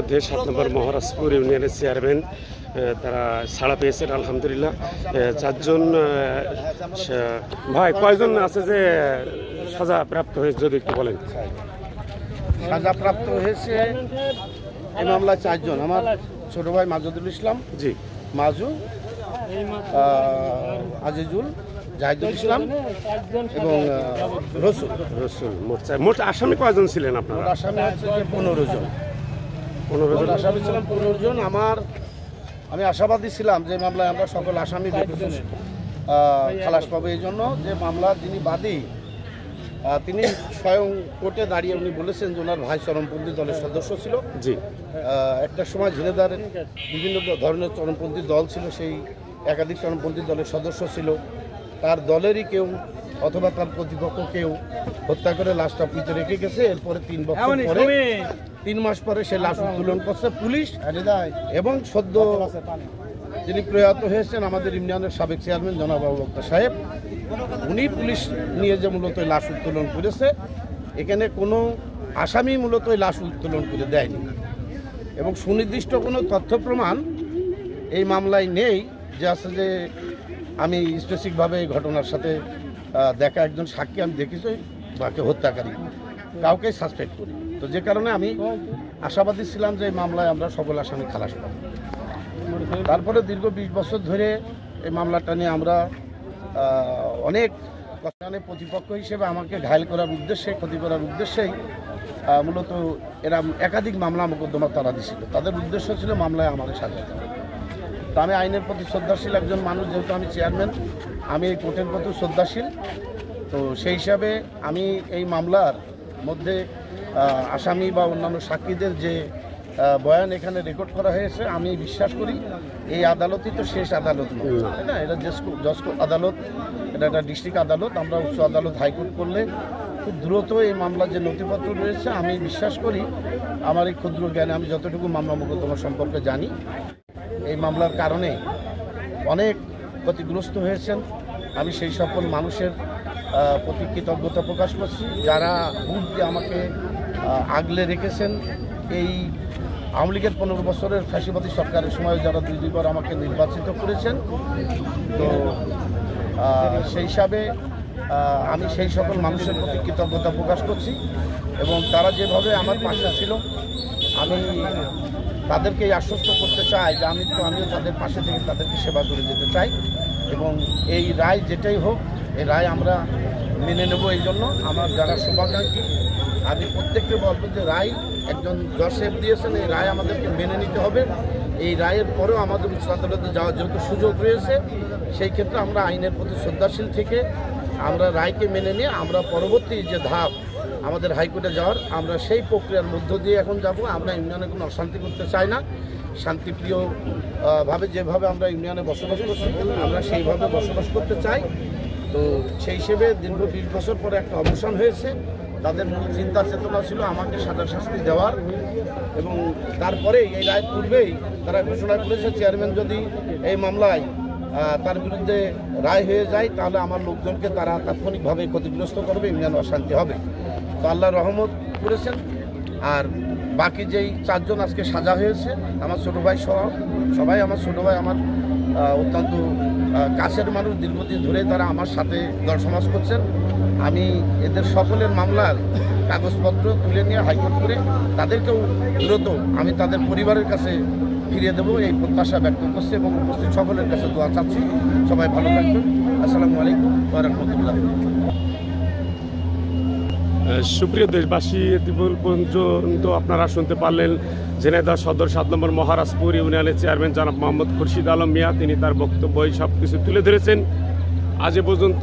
বিরুদ্ধে 7 নম্বর মহারাজপুর ইউনিয়নের চেয়ারম্যান তারা ছাড়া পেয়েছেন আলহামদুলিল্লাহ। 4 জন ভাই কয়জন আছে যে সাজা প্রাপ্ত হয়েছে যদি একটু বলেন। সাজাপ্রাপ্ত হয়েছে এই মামলায় 4 জন। আমার ছোট ভাই মাজুদুল ইসলাম, জি মাজু, আজিজুল, জাহিদুল ইসলাম এবং রসুল। মোট আসামি কয়জন ছিলেন আপনারা? আসামি হচ্ছে যে 15 জন। 15 জন আসামি ছিলাম, 15 জন। আমি আশাবাদী ছিলাম যে মামলায় আমরা সকল আসামি খালাস পাবো। এই জন্য যে মামলার যিনি বাদী তিনি স্বয়ং কোর্টে দাঁড়িয়ে উনি বলেছেন যে ওনার ভাই চরমপন্থী দলের সদস্য ছিল। জি, একটা সময় ঝিনেদারের বিভিন্ন ধরনের চরমপন্থী দল ছিল, সেই একাধিক চরমপন্থী দলের সদস্য ছিল। তার দলেরই কেউ অথবা তার প্রতিপক্ষ কেউ হত্যা করে লাশটা পুঁতে রেখে গেছে। এরপরে 3 বছর পরে 3 মাস পরে সে লাশ উত্তোলন করছে পুলিশ। এবং সদ্য যিনি প্রয়াত হয়েছেন আমাদের ইউনিয়নের সাবেক চেয়ারম্যান জনাব আবু বকর সাহেব, উনি পুলিশ নিয়ে যে মূলত লাশ উত্তোলন করেছে। এখানে কোনো আসামি মূলত লাশ উত্তোলন করে দেয়নি এবং সুনির্দিষ্ট কোনো তথ্য প্রমাণ এই মামলায় নেই যে আছে যে আমি স্পেসিফিকভাবে এই ঘটনার সাথে দেখা একজন সাক্ষী আমি দেখেছি বাকে হত্যাকারী কাউকে সাসপেক্ট করি। তো যে কারণে আমি আশাবাদী ছিলাম যে এই মামলায় আমরা সকল আসামি খালাস পাব। তারপরে দীর্ঘ 20 বছর ধরে এই মামলাটা নিয়ে আমরা অনেক কষ্টানে প্রতিপক্ষ হিসেবে আমাকে ঘায়েল করার উদ্দেশ্যে, ক্ষতি করার উদ্দেশ্যেই মূলত এরা একাধিক মামলা মোকদ্দমা তারা দিছিল। তাদের উদ্দেশ্য ছিল মামলায় আমাদের সাজা দেওয়া। তো আমি আইনের প্রতি শ্রদ্ধাশীল একজন মানুষ, যেহেতু আমি চেয়ারম্যান, আমি এই কোর্টের প্রতি শ্রদ্ধাশীল। তো সেই হিসাবে আমি এই মামলার মধ্যে আসামি বা অন্যান্য সাক্ষীদের যে বয়ান এখানে রেকর্ড করা হয়েছে, আমি বিশ্বাস করি এই আদালতই তো শেষ আদালত নয়, তাই না? এটা জজ আদালত, এটা একটা ডিস্ট্রিক্ট আদালত। আমরা উচ্চ আদালত হাইকোর্ট করলে খুব দ্রুত এই মামলার যে নথিপত্র রয়েছে, আমি বিশ্বাস করি আমার এই ক্ষুদ্র জ্ঞানে আমি যতটুকু মামলা মোকদ্দমা সম্পর্কে জানি, এই মামলার কারণে অনেক ক্ষতিগ্রস্ত হয়েছেন। আমি সেই সকল মানুষের প্রতি কৃতজ্ঞতা প্রকাশ করছি যারা বুক দিয়ে আমাকে আগলে রেখেছেন। এই আওয়ামী লীগের 15 বছরের ফ্যাসিবাদী সরকারের সময় যারা 2 বার আমাকে নির্বাচিত করেছেন। তো সেই হিসাবে আমি সেই সকল মানুষের প্রতি কৃতজ্ঞতা প্রকাশ করছি এবং তারা যেভাবে আমার পাশে ছিল, আমি তাদেরকে আশ্বস্ত করতে চাই যে আমিও তাদের পাশে থেকে তাদেরকে সেবা করে যেতে চাই এবং এই রায় যেটাই হোক, এই রায় আমরা মেনে নেব। এই জন্য আমার যারা শুভাকাঙ্ক্ষী, আমি প্রত্যেককে বলবো যে রায় একজন জজ সাহেব দিয়েছেন, এই রায় আমাদেরকে মেনে নিতে হবে। এই রায়ের পরেও আমাদের উচ্চ আদালতে যাওয়ার যেহেতু সুযোগ রয়েছে, সেই ক্ষেত্রে আমরা আইনের প্রতি শ্রদ্ধাশীল থেকে আমরা রায়কে মেনে নিয়ে আমরা পরবর্তী যে ধাপ আমাদের হাইকোর্টে যাওয়ার, আমরা সেই প্রক্রিয়ার মধ্য দিয়ে এখন যাব। আমরা ইউনিয়নে কোনো অশান্তি করতে চাই না। শান্তিপ্রিয়ভাবে যেভাবে আমরা ইউনিয়নে বসবাস করছি, আমরা সেইভাবে বসবাস করতে চাই। তো সেই হিসেবে দীর্ঘ 20 বছর পরে একটা অবসান হয়েছে। তাদের মূল চিন্তা চেতনা ছিল আমাকে সাজা শাস্তি দেওয়ার এবং তারপরে এই রায়ের পূর্বেই তারা ঘোষণা করেছে চেয়ারম্যান যদি এই মামলায় তার বিরুদ্ধে রায় হয়ে যায় তাহলে আমার লোকজনকে তারা তাৎক্ষণিকভাবে ক্ষতিগ্রস্ত করবে, ইউনিয়ন অশান্তি হবে। তো আল্লাহ রহমত করেছেন। আর বাকি যেই 4 জন আজকে সাজা হয়েছে, আমার ছোটো ভাই সহ সবাই আমার ছোটো ভাই, আমার অত্যন্ত কাছের মানুষ, দীর্ঘদিন ধরে তারা আমার সাথে দল সমাজ করছেন। আমি এদের সকলের মামলার কাগজপত্র তুলে নিয়ে হাইকোর্ট করে তাদেরকেও দ্রুত আমি তাদের পরিবারের কাছে ফিরিয়ে দেবো এই প্রত্যাশা ব্যক্ত করছি এবং উপস্থিত সকলের কাছে দোয়া চাচ্ছি। সবাই ভালো থাকবেন। আসসালামু আলাইকুম ওয়া রাহমাতুল্লাহ। সুপ্রিয় দেশবাসী, পর্যন্ত আপনারা শুনতে পারলেন ঝিনাইদহ সদর 7 নম্বর মহারাজপুর ইউনিয়নের চেয়ারম্যান জনাব মোহাম্মদ খুরশিদ আলম মিয়া। তিনি তার বক্তব্য সব কিছু তুলে ধরেছেন। আজ এ পর্যন্ত